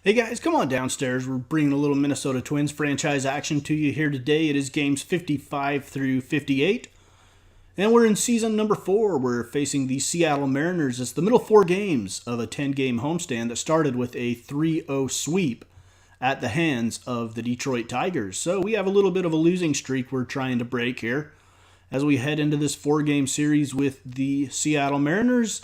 Hey guys, come on downstairs. We're bringing a little Minnesota Twins franchise action to you here today. It is games 55 through 58. And we're in season number 4. We're facing the Seattle Mariners. It's the middle 4 games of a 10-game homestand that started with a 3-0 sweep at the hands of the Detroit Tigers. So we have a little bit of a losing streak we're trying to break here as we head into this 4-game series with the Seattle Mariners.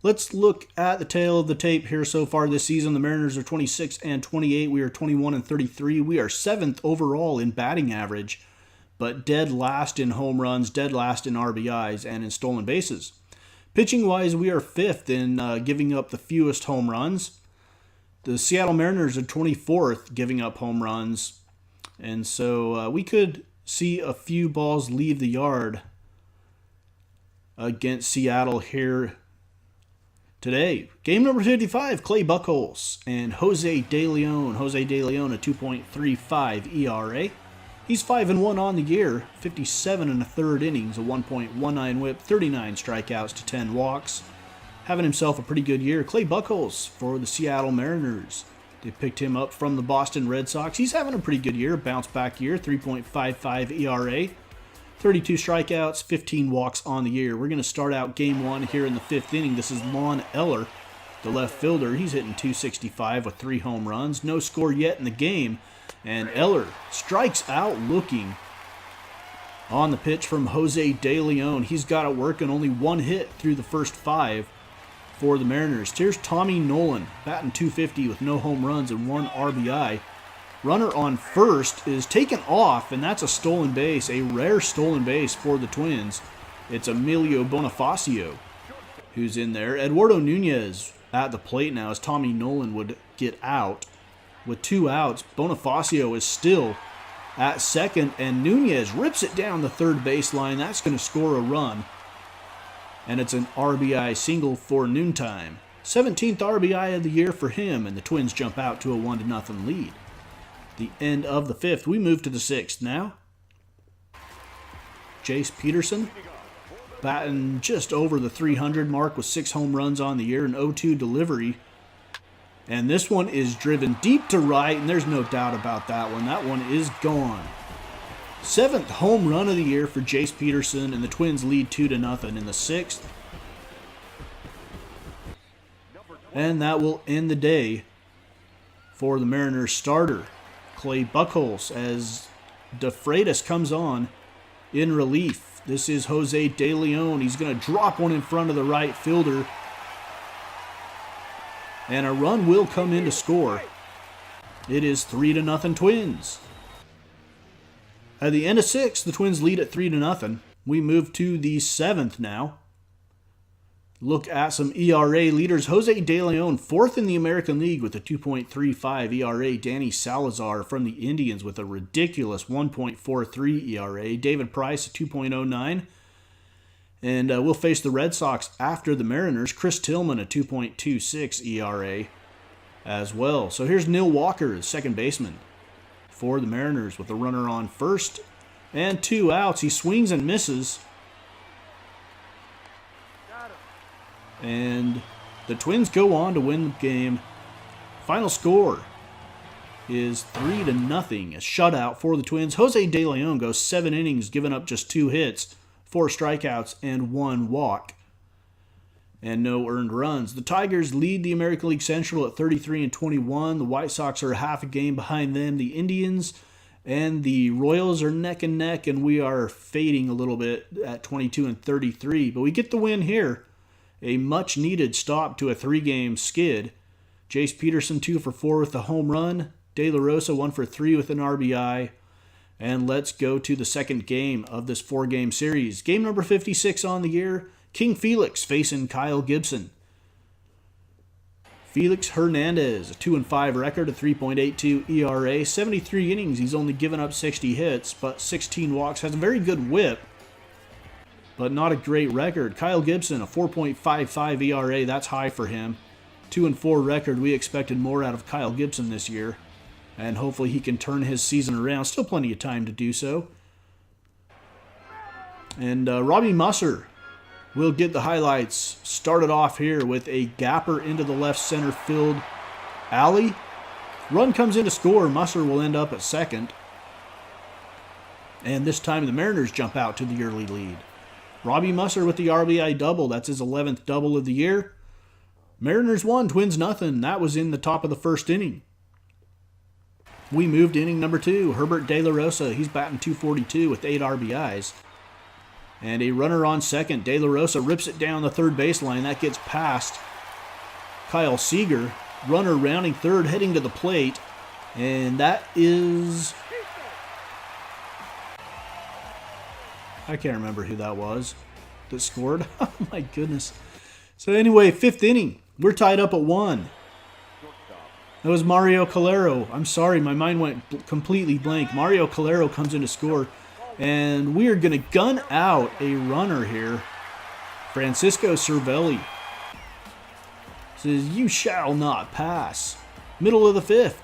Let's look at the tail of the tape here so far this season. The Mariners are 26 and 28. We are 21 and 33. We are 7th overall in batting average, but dead last in home runs, dead last in RBIs, and in stolen bases. Pitching-wise, we are 5th in giving up the fewest home runs. The Seattle Mariners are 24th giving up home runs, and so we could see a few balls leave the yard against Seattle here today. Game number 55, Clay Buchholz and Jose De Leon. Jose De Leon, a 2.35 ERA. He's 5-1 on the year, 57 and a third innings, a 1.19 whip, 39 strikeouts to 10 walks. Having himself a pretty good year. Clay Buchholz for the Seattle Mariners. They picked him up from the Boston Red Sox. He's having a pretty good year, bounce back year, 3.55 ERA. 32 strikeouts, 15 walks on the year. We're going to start out game 1 here in the 5th inning. This is Lon Eller, the left fielder. He's hitting .265 with 3 home runs. No score yet in the game. And Eller strikes out looking on the pitch from Jose De Leon. He's got it working, only 1 hit through the first 5 for the Mariners. Here's Tommy Nolan, batting .250 with no home runs and 1 RBI. Runner on first is taken off, and that's a stolen base, a rare stolen base for the Twins. It's Emilio Bonifacio who's in there. Eduardo Nunez at the plate now as Tommy Nolan would get out. With 2 outs, Bonifacio is still at second, and Nunez rips it down the third baseline. That's going to score a run, and it's an RBI single for Noontime. 17th RBI of the year for him, and the Twins jump out to a 1-0 lead. The end of the 5th. We move to the 6th now. Jace Peterson batting just over the 300 mark with 6 home runs on the year, an 0-2 delivery. And this one is driven deep to right, and there's no doubt about that one. That one is gone. 7th home run of the year for Jace Peterson, and the Twins lead 2-0 in the 6th. And that will end the day for the Mariners starter, Clay Buchholz, as DeFreitas comes on in relief. This is Jose De Leon. He's going to drop one in front of the right fielder, and a run will come in to score. It is 3-0 Twins. At the end of 6, the Twins lead at 3-0. We move to the 7th now. Look at some ERA leaders. Jose De Leon, 4th in the American League with a 2.35 ERA. Danny Salazar from the Indians with a ridiculous 1.43 ERA. David Price, a 2.09. And we'll face the Red Sox after the Mariners. Chris Tillman, a 2.26 ERA as well. So here's Neil Walker, the second baseman for the Mariners, with a runner on first and 2 outs. He swings and misses. And the Twins go on to win the game. Final score is 3-0, a shutout for the Twins. Jose De Leon goes 7 innings, giving up just 2 hits, 4 strikeouts, and 1 walk, and no earned runs. The Tigers lead the American League Central at 33 and 21. The White Sox are half a game behind them. The Indians and the Royals are neck and neck, and we are fading a little bit at 22 and 33. But we get the win here. A much-needed stop to a 3-game skid. Jace Peterson, 2 for 4 with a home run. De La Rosa, 1 for 3 with an RBI. And let's go to the second game of this 4-game series. Game number 56 on the year. King Felix facing Kyle Gibson. Felix Hernandez, a 2-5 record, a 3.82 ERA. 73 innings, he's only given up 60 hits, but 16 walks. Has a very good whip, but not a great record. Kyle Gibson, a 4.55 ERA. That's high for him. 2-4 record. We expected more out of Kyle Gibson this year, and hopefully he can turn his season around. Still plenty of time to do so. And Robbie Musser will get the highlights. Started off here with a gapper into the left center field alley. Run comes in to score. Musser will end up at second. And this time the Mariners jump out to the early lead. Robbie Musser with the RBI double. That's his 11th double of the year. Mariners 1, Twins nothing. That was in the top of the first inning. We moved to inning number 2. Herbert De La Rosa, he's batting .242 with 8 RBIs. And a runner on second. De La Rosa rips it down the third baseline. That gets past Kyle Seager. Runner rounding third, heading to the plate. And that is... I can't remember who that was that scored. Oh my goodness. So anyway, 5th inning. We're tied up at 1. That was Mario Calero. I'm sorry, my mind went completely blank. Mario Calero comes in to score. And we are going to gun out a runner here. Francisco Cervelli says, "You shall not pass." Middle of the 5th.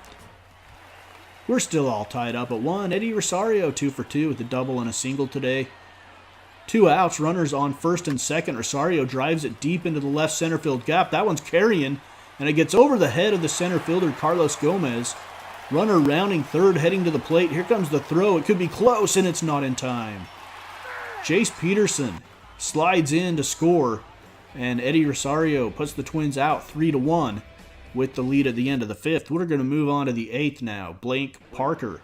We're still all tied up at 1. Eddie Rosario 2 for 2 with a double and a single today. 2 outs, runners on first and second. Rosario drives it deep into the left center field gap. That one's carrying, and it gets over the head of the center fielder, Carlos Gomez. Runner rounding third, heading to the plate. Here comes the throw. It could be close, and it's not in time. Chase Peterson slides in to score, and Eddie Rosario puts the Twins out 3-1 with the lead at the end of the 5th. We're going to move on to the 8th now. Blake Parker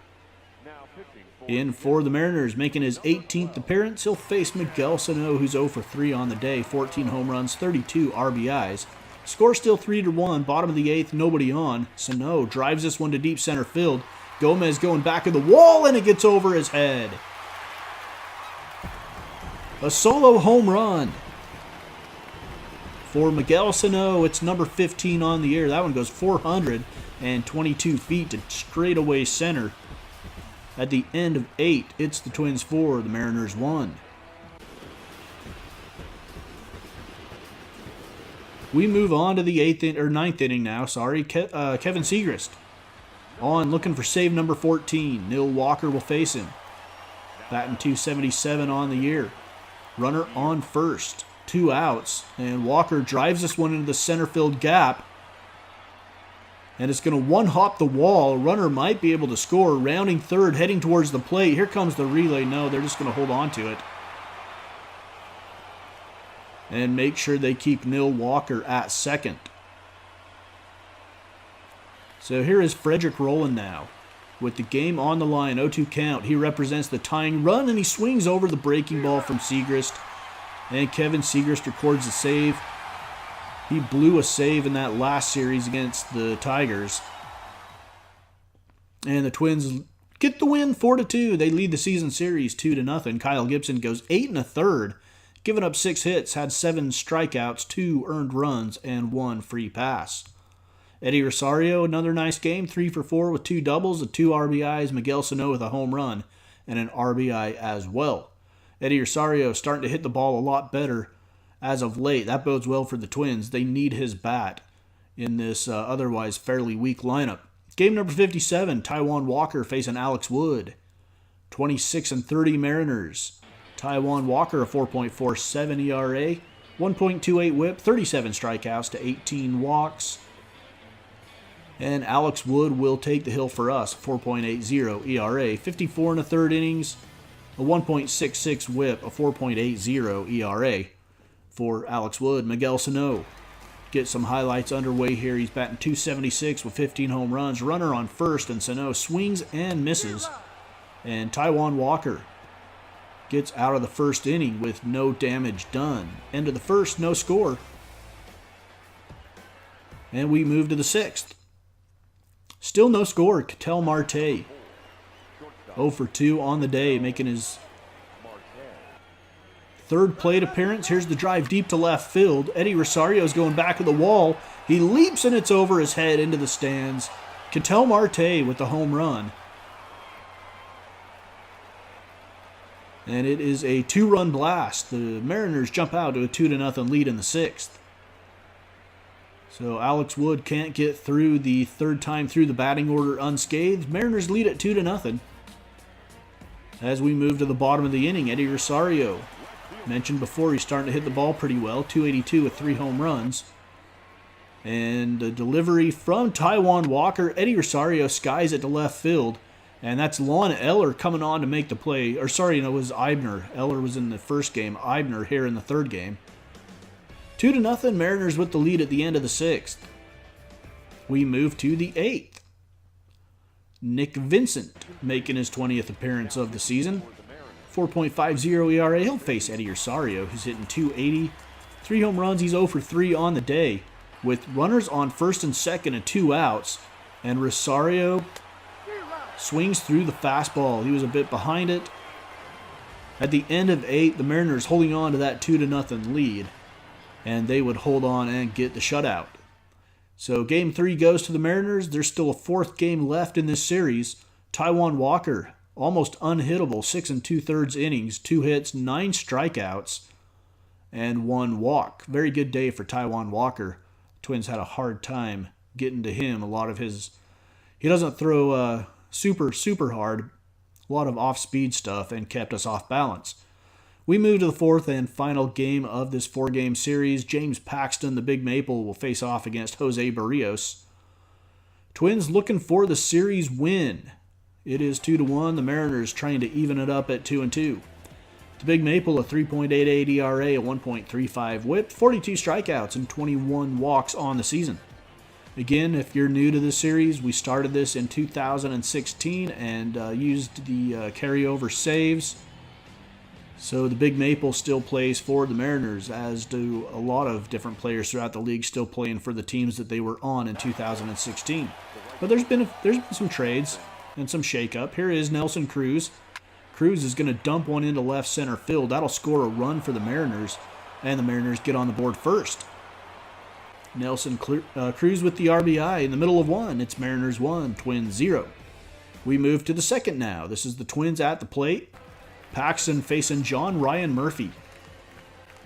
in for the Mariners, making his 18th appearance. He'll face Miguel Sano, who's 0 for 3 on the day. 14 home runs, 32 RBIs. Score still 3-1. Bottom of the 8th, nobody on. Sano drives this one to deep center field. Gomez going back of the wall, and it gets over his head. A solo home run for Miguel Sano. It's number 15 on the year. That one goes 422 feet to straightaway center. At the end of 8, it's the Twins 4, the Mariners 1. We move on to the 9th inning now. Kevin Segrist on, looking for save number 14. Neil Walker will face him. Batting .277 on the year. Runner on first. 2 outs. And Walker drives this one into the center field gap. And it's going to one-hop the wall. Runner might be able to score. Rounding third, heading towards the plate. Here comes the relay. No, they're just going to hold on to it. And make sure they keep Neil Walker at second. So here is Frederick Rowland now. With the game on the line, 0-2 count. He represents the tying run, and he swings over the breaking ball from Segrist. And Kevin Segrist records the save. He blew a save in that last series against the Tigers. And the Twins get the win 4-2. They lead the season series 2-0. Kyle Gibson goes 8 1/3, giving up 6 hits, had 7 strikeouts, 2 earned runs, and 1 free pass. Eddie Rosario, another nice game, 3 for 4 with 2 doubles and 2 RBIs. Miguel Sano with a home run and an RBI as well. Eddie Rosario starting to hit the ball a lot better as of late. That bodes well for the Twins. They need his bat in this otherwise fairly weak lineup. Game number 57, Taijuan Walker facing Alex Wood. 26-30 Mariners. Taijuan Walker, a 4.47 ERA, 1.28 whip, 37 strikeouts to 18 walks. And Alex Wood will take the hill for us, 4.80 ERA, 54 1/3 innings, a 1.66 whip, a 4.80 ERA for Alex Wood. Miguel Sano get some highlights underway here. He's batting .276 with 15 home runs. Runner on first, and Sano swings and misses. And Taijuan Walker gets out of the first inning with no damage done. End of the first, no score. And we move to the 6th. Still no score. Ketel Marte, 0 for 2 on the day, making his 3rd plate appearance. Here's the drive deep to left field. Eddie Rosario's going back of the wall. He leaps, and it's over his head into the stands. Ketel Marte with the home run. And it is a 2-run blast. The Mariners jump out to a 2-0 lead in the 6th. So Alex Wood can't get through the 3rd time through the batting order unscathed. Mariners lead at 2-0. As we move to the bottom of the inning, Eddie Rosario, mentioned before, he's starting to hit the ball pretty well. .282 with 3 home runs. And a delivery from Taijuan Walker. Eddie Rosario skies it to left field. And that's Lon Eller coming on to make the play. Or sorry, it was Eibner. Eller was in the first game. Eibner here in the third game. 2-0, Mariners with the lead at the end of the sixth. We move to the eighth. Nick Vincent making his 20th appearance of the season. 4.50 ERA. He'll face Eddie Rosario, who's hitting .280. 3 home runs. He's 0 for 3 on the day, with runners on first and second and 2 outs. And Rosario swings through the fastball. He was a bit behind it. At the end of 8, the Mariners holding on to that 2-0 lead, and they would hold on and get the shutout. So Game 3 goes to the Mariners. There's still a 4th game left in this series. Taijuan Walker, almost unhittable, 6 2/3 innings, 2 hits, 9 strikeouts, and 1 walk. Very good day for Taijuan Walker. Twins had a hard time getting to him. A lot of his... He doesn't throw super hard. A lot of off-speed stuff, and kept us off balance. We move to the 4th and final game of this 4-game series. James Paxton, the Big Maple, will face off against Jose Barrios. Twins looking for the series win. It is 2-1. The Mariners trying to even it up at 2-2. The Big Maple, a 3.88 ERA, a 1.35 WHIP, 42 strikeouts, and 21 walks on the season. Again, if you're new to this series, we started this in 2016 and used the carryover saves. So the Big Maple still plays for the Mariners, as do a lot of different players throughout the league still playing for the teams that they were on in 2016. But there's been some trades and some shakeup. Here is Nelson Cruz. Cruz is going to dump one into left center field. That'll score a run for the Mariners, and the Mariners get on the board first. Nelson Cruz with the RBI in the middle of 1. It's Mariners 1, Twins 0. We move to the second now. This is the Twins at the plate. Paxton facing John Ryan Murphy.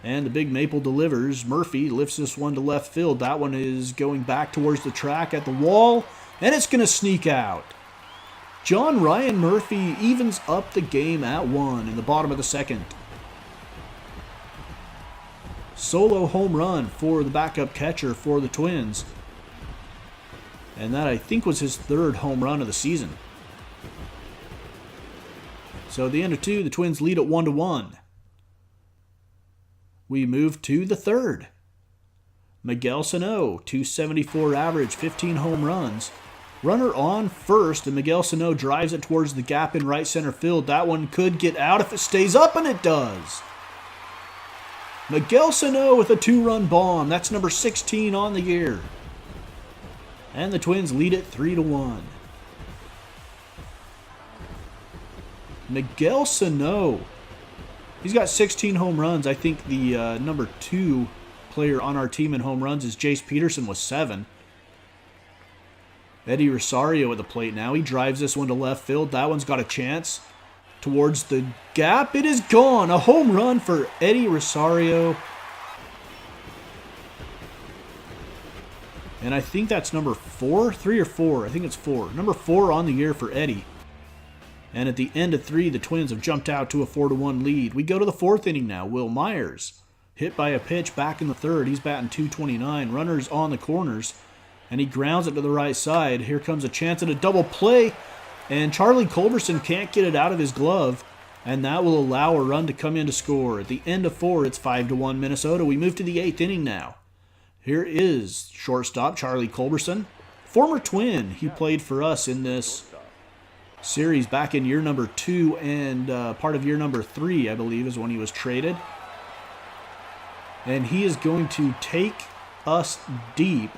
And the Big Maple delivers. Murphy lifts this one to left field. That one is going back towards the track at the wall, and it's going to sneak out. John Ryan Murphy evens up the game at 1 in the bottom of the second. Solo home run for the backup catcher for the Twins. And that, I think, was his 3rd home run of the season. So at the end of 2, the Twins lead at 1-1. We move to the 3rd. Miguel Sano, 274 average, 15 home runs. Runner on first, and Miguel Sano drives it towards the gap in right center field. That one could get out if it stays up, and it does. Miguel Sano with a 2-run bomb. That's number 16 on the year. And the Twins lead it 3-1. Miguel Sano. He's got 16 home runs. I think the number 2 player on our team in home runs is Jace Peterson with 7. Eddie Rosario at the plate now. He drives this one to left field. That one's got a chance. Towards the gap. It is gone. A home run for Eddie Rosario. And I think that's number 4, 3 or 4. I think it's 4. Number 4 on the year for Eddie. And at the end of 3, the Twins have jumped out to a 4-1 lead. We go to the 4th inning now. Will Myers, hit by a pitch back in the 3rd. He's batting .229. Runners on the corners. And he grounds it to the right side. Here comes a chance at a double play. And Charlie Culberson can't get it out of his glove. And that will allow a run to come in to score. At the end of 4, it's 5-1 Minnesota. We move to the 8th inning now. Here is shortstop Charlie Culberson. Former Twin. He played for us in this series back in year number 2 and part of year number 3, I believe, is when he was traded. And he is going to take us deep.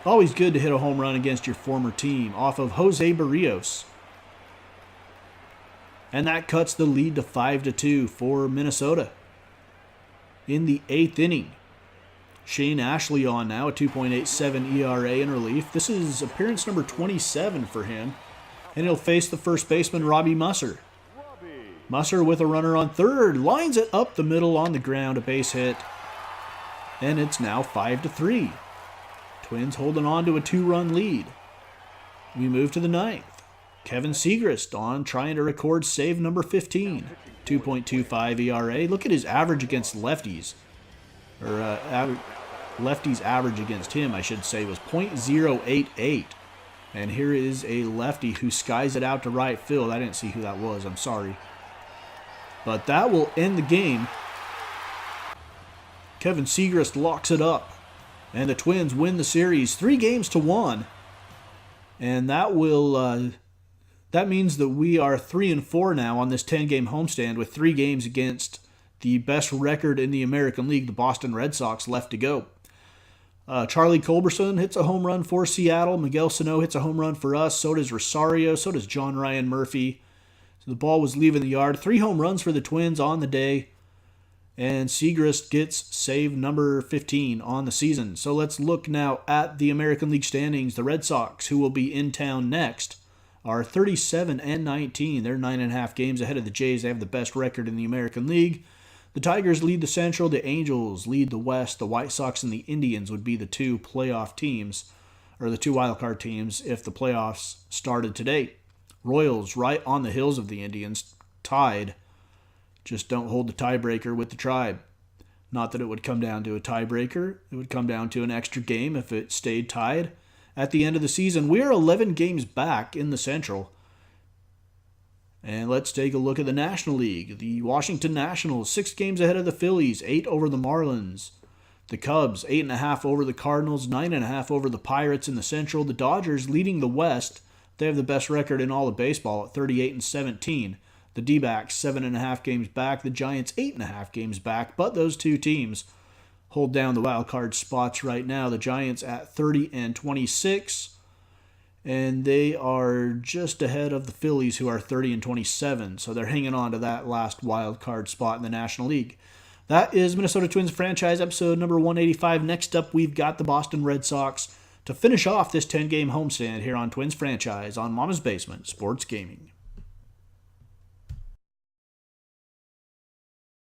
Always good to hit a home run against your former team off of Jose Barrios. And that cuts the lead to 5-2 for Minnesota. In the 8th inning, Shane Ashley on now, a 2.87 ERA in relief. This is appearance number 27 for him. And he'll face the first baseman, Robbie Musser. Musser with a runner on 3rd. Lines it up the middle on the ground, a base hit. And it's now 5-3. Twins holding on to a 2-run lead. We move to the 9th. Kevin Segrist on trying to record save number 15. 2.25 ERA. Look at his average against lefties. lefty's average against him, I should say, was .088. And here is a lefty who skies it out to right field. I didn't see who that was. I'm sorry. But that will end the game. Kevin Segrist locks it up. And the Twins win the series 3-1. And that will that means that we are 3-4 now on this 10-game homestand with 3 games against the best record in the American League, the Boston Red Sox, left to go. Charlie Culberson hits a home run for Seattle. Miguel Sano hits a home run for us. So does Rosario. So does John Ryan Murphy. So the ball was leaving the yard. 3 home runs for the Twins on the day. And Segrist gets save number 15 on the season. So let's look now at the American League standings. The Red Sox, who will be in town next, are 37-19. They're 9.5 games ahead of the Jays. They have the best record in the American League. The Tigers lead the Central. The Angels lead the West. The White Sox and the Indians would be the 2 playoff teams, or the 2 wildcard teams, if the playoffs started today. Royals right on the heels of the Indians, tied. Just don't hold the tiebreaker with the Tribe. Not that it would come down to a tiebreaker. It would come down to an extra game if it stayed tied. At the end of the season, we are 11 games back in the Central. And let's take a look at the National League. The Washington Nationals, 6 games ahead of the Phillies, 8 over the Marlins. The Cubs, 8.5 over the Cardinals, 9.5 over the Pirates in the Central. The Dodgers leading the West. They have the best record in all of baseball at 38-17. The D-backs, 7.5 games back. The Giants, 8.5 games back. But those 2 teams hold down the wild card spots right now. The Giants at 30-26. And they are just ahead of the Phillies, who are 30-27. So they're hanging on to that last wild card spot in the National League. That is Minnesota Twins franchise episode number 185. Next up, we've got the Boston Red Sox to finish off this 10-game homestand here on Twins franchise on Mama's Basement Sports Gaming.